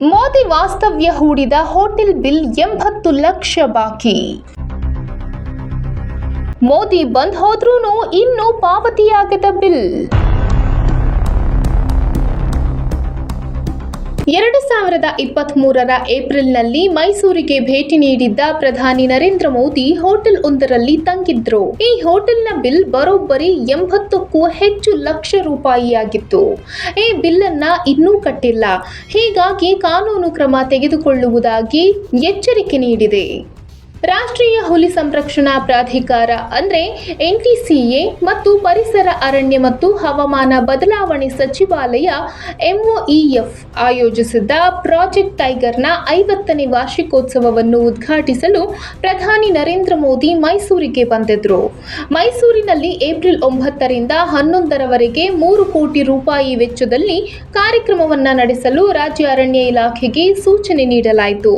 ಮೋದಿ ವಾಸ್ತವ್ಯ ಹೂಡಿದ hotel bill 80 lakh ಬಾಕಿ. ಮೋದಿ ಬಂದ್ ಹೋದ್ರೂ ಇನ್ನೂ ಪಾವತಿಯಾಗದ ಬಿಲ್. 2023ರ ಏಪ್ರಿಲ್ನಲ್ಲಿ ಮೈಸೂರಿಗೆ ಭೇಟಿ ನೀಡಿದ್ದ ಪ್ರಧಾನಿ ನರೇಂದ್ರ ಮೋದಿ ಹೋಟೆಲ್ ಒಂದರಲ್ಲಿ ತಂಗಿದ್ರು. ಈ ಹೋಟೆಲ್ನ ಬಿಲ್ ಬರೋಬ್ಬರಿ 80ಕ್ಕೂ ಹೆಚ್ಚು ಲಕ್ಷ ರೂಪಾಯಿಯಾಗಿತ್ತು. ಈ ಬಿಲ್ ಅನ್ನ ಇನ್ನೂ ಕಟ್ಟಿಲ್ಲ. ಹೀಗಾಗಿ ಕಾನೂನು ಕ್ರಮ ತೆಗೆದುಕೊಳ್ಳುವುದಾಗಿ ಎಚ್ಚರಿಕೆ ನೀಡಿದೆ. ರಾಷ್ಟ್ರೀಯ ಹುಲಿ ಸಂರಕ್ಷಣಾ ಪ್ರಾಧಿಕಾರ ಅಂದ್ರೆ NTCA ಮತ್ತು ಪರಿಸರ ಅರಣ್ಯ ಮತ್ತು ಹವಾಮಾನ ಬದಲಾವಣೆ ಸಚಿವಾಲಯ MOEF ಆಯೋಜಿಸಿದ್ದ ಪ್ರಾಜೆಕ್ಟ್ ಟೈಗರ್ನ 50ನೇ ವಾರ್ಷಿಕೋತ್ಸವವನ್ನು ಉದ್ಘಾಟಿಸಲು ಪ್ರಧಾನಿ ನರೇಂದ್ರ ಮೋದಿ ಮೈಸೂರಿಗೆ ಬಂದಿದ್ರು. ಮೈಸೂರಿನಲ್ಲಿ ಏಪ್ರಿಲ್ 9ರಿಂದ 11ರವರೆಗೆ 3 ಕೋಟಿ ರೂಪಾಯಿ ವೆಚ್ಚದಲ್ಲಿ ಕಾರ್ಯಕ್ರಮವನ್ನು ನಡೆಸಲು ರಾಜ್ಯ ಅರಣ್ಯ ಇಲಾಖೆಗೆ ಸೂಚನೆ ನೀಡಲಾಯಿತು.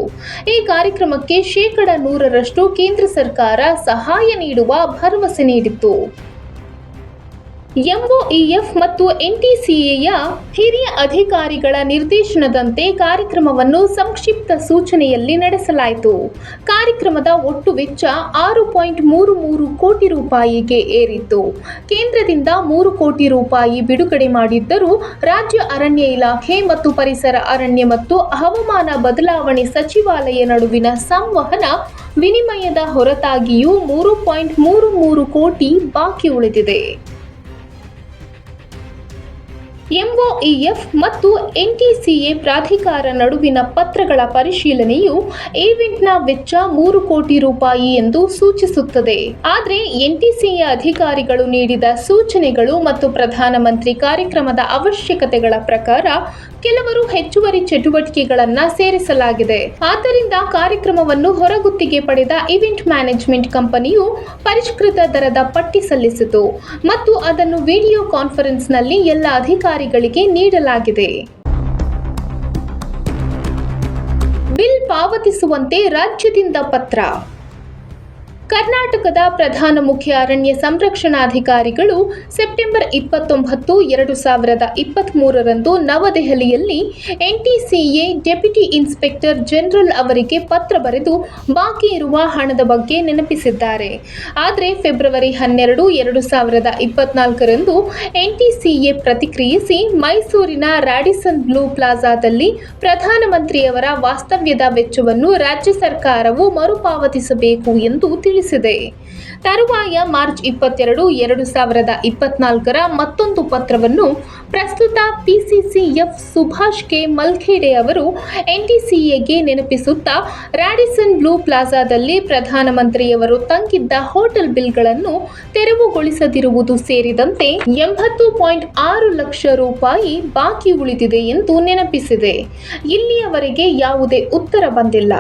ಈ ಕಾರ್ಯಕ್ರಮಕ್ಕೆ ಶೇಕಡ 100ರಷ್ಟು ಕೇಂದ್ರ ಸರ್ಕಾರ ಸಹಾಯ ನೀಡುವ ಭರವಸೆ ನೀಡಿತ್ತು. MOEF ಮತ್ತು NTCAಯ ಹಿರಿಯ ಅಧಿಕಾರಿಗಳ ನಿರ್ದೇಶನದಂತೆ ಕಾರ್ಯಕ್ರಮವನ್ನು ಸಂಕ್ಷಿಪ್ತ ಸೂಚನೆಯಲ್ಲಿ ನಡೆಸಲಾಯಿತು. ಕಾರ್ಯಕ್ರಮದ ಒಟ್ಟು ವೆಚ್ಚ 6.33 ಕೋಟಿ ರೂಪಾಯಿಗೆ ಏರಿತ್ತು. ಕೇಂದ್ರದಿಂದ 3 ಕೋಟಿ ರೂಪಾಯಿ ಬಿಡುಗಡೆ ಮಾಡಿದ್ದರೂ ರಾಜ್ಯ ಅರಣ್ಯ ಇಲಾಖೆ ಮತ್ತು ಪರಿಸರ ಅರಣ್ಯ ಮತ್ತು ಹವಾಮಾನ ಬದಲಾವಣೆ ಸಚಿವಾಲಯ ನಡುವಿನ ಸಂವಹನ ವಿನಿಮಯದ ಹೊರತಾಗಿಯೂ 3.33 ಕೋಟಿ ಬಾಕಿ ಉಳಿದಿದೆ. MOEF ಮತ್ತು NTCA ಪ್ರಾಧಿಕಾರ ನಡುವಿನ ಪತ್ರಗಳ ಪರಿಶೀಲನೆಯು ಈವೆಂಟ್ನ ವೆಚ್ಚ 3 ಕೋಟಿ ರೂಪಾಯಿ ಎಂದು ಸೂಚಿಸುತ್ತದೆ. ಆದರೆ NTCA ಅಧಿಕಾರಿಗಳು ನೀಡಿದ ಸೂಚನೆಗಳು ಮತ್ತು ಪ್ರಧಾನಮಂತ್ರಿ ಕಾರ್ಯಕ್ರಮದ ಅವಶ್ಯಕತೆಗಳ ಪ್ರಕಾರ ಕೆಲವರು ಹೆಚ್ಚುವರಿ ಚಟುವಟಿಕೆಗಳನ್ನು ಸೇರಿಸಲಾಗಿದೆ. ಆದ್ದರಿಂದ ಕಾರ್ಯಕ್ರಮವನ್ನು ಹೊರಗುತ್ತಿಗೆ ಪಡೆದ ಇವೆಂಟ್ ಮ್ಯಾನೇಜ್ಮೆಂಟ್ ಕಂಪನಿಯು ಪರಿಷ್ಕೃತ ದರದ ಪಟ್ಟಿ ಸಲ್ಲಿಸಿತು ಮತ್ತು ಅದನ್ನು ವಿಡಿಯೋ ಕಾನ್ಫರೆನ್ಸ್ನಲ್ಲಿ ಎಲ್ಲ ಅಧಿಕಾರಿಗಳಿಗೆ ನೀಡಲಾಗಿದೆ. ಬಿಲ್ ಪಾವತಿಸುವಂತೆ ರಾಜ್ಯದಿಂದ ಪತ್ರ. ಕರ್ನಾಟಕದ ಪ್ರಧಾನ ಮುಖ್ಯ ಅರಣ್ಯ ಸಂರಕ್ಷಣಾಧಿಕಾರಿಗಳು ಸೆಪ್ಟೆಂಬರ್ 29, 2023ರಂದು ನವದೆಹಲಿಯಲ್ಲಿ NTCA ಡೆಪ್ಯೂಟಿ ಇನ್ಸ್ಪೆಕ್ಟರ್ ಜನರಲ್ ಅವರಿಗೆ ಪತ್ರ ಬರೆದು ಬಾಕಿ ಇರುವ ಹಣದ ಬಗ್ಗೆ ನೆನಪಿಸಿದ್ದಾರೆ. ಆದರೆ ಫೆಬ್ರವರಿ 12, 2024ರಂದು NTCA ಪ್ರತಿಕ್ರಿಯಿಸಿ ಮೈಸೂರಿನ ರಾಡಿಸನ್ ಬ್ಲೂ ಪ್ಲಾಜಾದಲ್ಲಿ ಪ್ರಧಾನಮಂತ್ರಿಯವರ ವಾಸ್ತವ್ಯದ ವೆಚ್ಚವನ್ನು ರಾಜ್ಯ ಸರ್ಕಾರವು ಮರುಪಾವತಿಸಬೇಕು ಎಂದು ತಿಳಿಸಿದೆ. ತರುವಾಯ ಮಾರ್ಚ್ 22, 2024ರ ಮತ್ತೊಂದು ಪತ್ರವನ್ನು ಪ್ರಸ್ತುತ PCCF ಸುಭಾಷ್ ಕೆ ಮಲ್ಖೇಡೆ ಅವರು NTCAಗೆ ನೆನಪಿಸುತ್ತಾ ರಾಡಿಸನ್ ಬ್ಲೂ ಪ್ಲಾಜಾದಲ್ಲಿ ಪ್ರಧಾನಮಂತ್ರಿಯವರು ತಂಗಿದ್ದ ಹೋಟೆಲ್ ಬಿಲ್ಗಳನ್ನು ತೆರವುಗೊಳಿಸದಿರುವುದು ಸೇರಿದಂತೆ 80.6 ಲಕ್ಷ ರೂಪಾಯಿ ಬಾಕಿ ಉಳಿದಿದೆ ಎಂದು ನೆನಪಿಸಿದೆ. ಇಲ್ಲಿಯವರೆಗೆ ಯಾವುದೇ ಉತ್ತರ ಬಂದಿಲ್ಲ.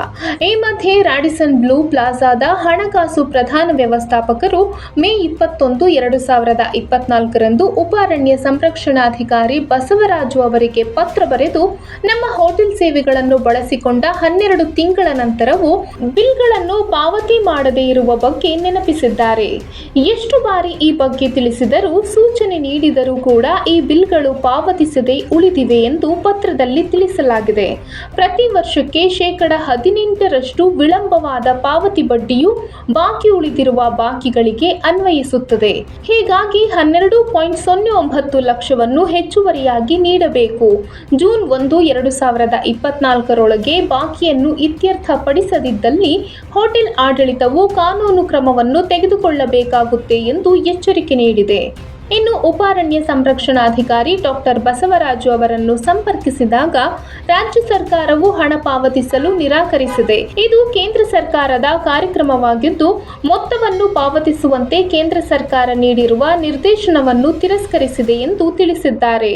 ಈ ಮಧ್ಯೆ ರಾಡಿಸನ್ ಬ್ಲೂ ಪ್ಲಾಜಾದ ಹಣಕಾಸು ಪ್ರಧಾನ ವ್ಯವಸ್ಥಾಪಕರು ಮೇ 21, 2024ರಂದು ಉಪ ಅರಣ್ಯ ಸಂರಕ್ಷಣಾಧಿಕಾರಿ ಬಸವರಾಜು ಅವರಿಗೆ ಪತ್ರ ಬರೆದು ನಮ್ಮ ಹೋಟೆಲ್ ಸೇವೆಗಳನ್ನು ಬಳಸಿಕೊಂಡ 12 ತಿಂಗಳ ನಂತರವೂ ಬಿಲ್ಗಳನ್ನು ಪಾವತಿ ಮಾಡದೇ ಇರುವ ಬಗ್ಗೆ ನೆನಪಿಸಿದ್ದಾರೆ. ಎಷ್ಟು ಬಾರಿ ಈ ಬಗ್ಗೆ ತಿಳಿಸಿದರೂ ಸೂಚನೆ ನೀಡಿದರೂ ಕೂಡ ಈ ಬಿಲ್ಗಳು ಪಾವತಿಸದೆ ಉಳಿದಿವೆ ಎಂದು ಪತ್ರದಲ್ಲಿ ತಿಳಿಸಲಾಗಿದೆ. ಪ್ರತಿ ವರ್ಷಕ್ಕೆ ಶೇಕಡ 18ರಷ್ಟು ವಿಳಂಬವಾದ ಪಾವತಿ ಬಡ್ಡಿಯು ಬಾಕಿ ಉಳಿದಿರುವ ಬಾಕಿಗಳಿಗೆ ಅನ್ವಯಿಸುತ್ತದೆ. ಹೀಗಾಗಿ 12.09 ಲಕ್ಷವನ್ನು ಹೆಚ್ಚುವರಿಯಾಗಿ ನೀಡಬೇಕು. ಜೂನ್ 1, 2024ರೊಳಗೆ ಬಾಕಿಯನ್ನು ಇತ್ಯರ್ಥಪಡಿಸದಿದ್ದಲ್ಲಿ ಹೋಟೆಲ್ ಆಡಳಿತವು ಕಾನೂನು ಕ್ರಮವನ್ನು ತೆಗೆದುಕೊಳ್ಳಬೇಕಾಗುತ್ತೆ ಎಂದು ಎಚ್ಚರಿಕೆ ನೀಡಿದೆ. ಇನ್ನು ಉಪ ಅರಣ್ಯ ಸಂರಕ್ಷಣಾಧಿಕಾರಿ ಡಾಕ್ಟರ್ ಬಸವರಾಜು ಅವರನ್ನು ಸಂಪರ್ಕಿಸಿದಾಗ ರಾಜ್ಯ ಸರ್ಕಾರವು ಹಣ ಪಾವತಿಸಲು ನಿರಾಕರಿಸಿದೆ. ಇದು ಕೇಂದ್ರ ಸರ್ಕಾರದ ಕಾರ್ಯಕ್ರಮವಾಗಿದ್ದು ಮೊತ್ತವನ್ನು ಪಾವತಿಸುವಂತೆ ಕೇಂದ್ರ ಸರ್ಕಾರ ನೀಡಿರುವ ನಿರ್ದೇಶನವನ್ನು ತಿರಸ್ಕರಿಸಿದೆ ಎಂದು ತಿಳಿಸಿದ್ದಾರೆ.